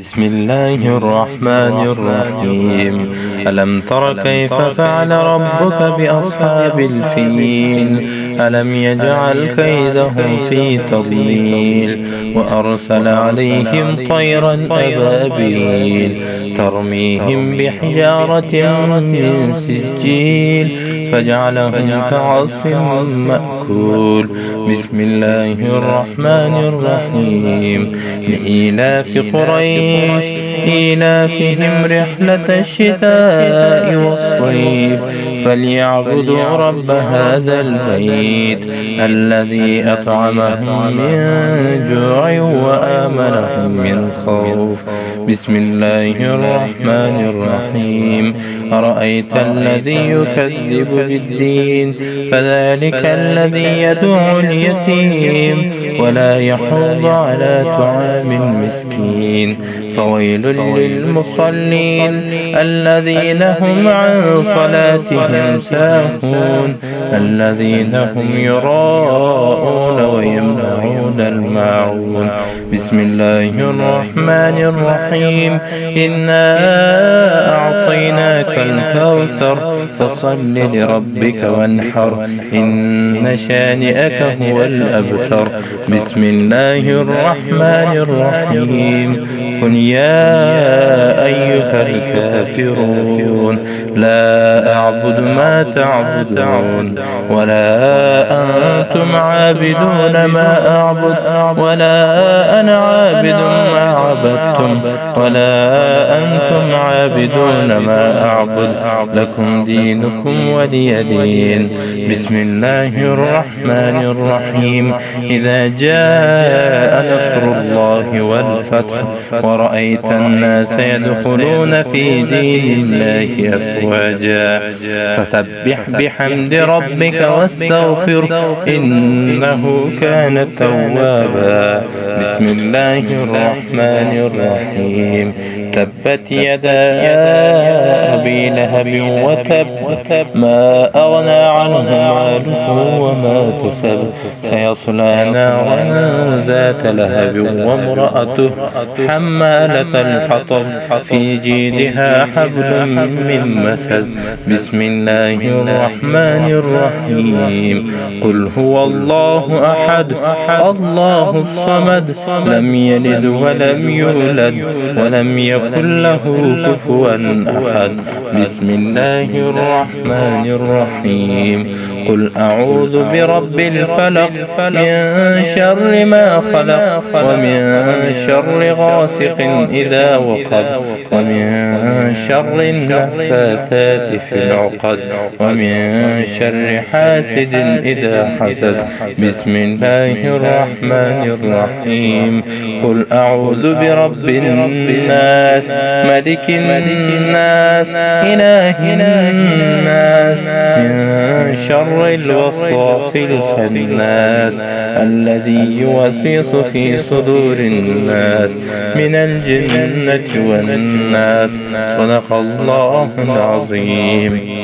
بسم الله الرحمن الرحيم. ألم تر كيف فعل ربك بأصحاب الفيل؟ ألم يجعل كيدهم في تضليل وأرسل عليهم طيرا أبابيل ترميهم بحجارة من سجيل فجعلهم كعصف مأكول. بسم الله الرحمن الرحيم. لإيلاف قريش إيلافهم رحلة الشتاء والصيف فليعبدوا رب هذا البيت الذي أطعمهم من جوع وآمنهم من خوف. بسم الله الرحمن الرحيم. أرأيت الذي يكذب بالدين فذلك الذي يدعو اليتيم ولا يحض على طعام المسكين فويل للمصلين الذين هم عن صلاتهم ساهون الذين هم يراءون ويمنعون الماعون. بسم الله الرحمن الرحيم. إنا أعطيناك الكوثر فصل لربك وانحر إن شانئك هو الأبتر. بسم الله الرحمن الرحيم. قل يا أيها الكافرون لا أعبد ما تعبدون ولا أنتم عابدون ما أعبد ولا أنا عابد ما عبدتم ولا أنتم عابدون ما أعبد لكم دينكم ولي دين. بسم الله الرحمن الرحيم. إذا جاء نصر الله والفتح ورأيت الناس يدخلون في دين الله أفواجا فسبح بحمد ربك واستغفر إنه كان توابا. بسم الله الرحمن الرحيم. تبت يدا أبي لهب وتب ما أغنى عنه ماله وما كسب سيصلى نارا ذات لهب وامرأته حمالة الحطب في جيدها حبل من مسد. بسم الله الرحمن الرحيم. قل هو الله أحد الله الصمد لم يلد ولم يولد ولم يكن له كفوا أحد. بسم الله الرحمن الرحيم. قل أعوذ برب الفلق من شر ما خلق ومن شر غاسق إذا وقب ومن شر النفاثات في العقد ومن شر حاسد إذا حسد. بسم الله الرحمن الرحيم. قل أعوذ برب الناس ملك الناس إله الناس من شر الوسواس الخناس الذي يوسوس في صدور الناس من الجنة والناس. صدق الله العظيم.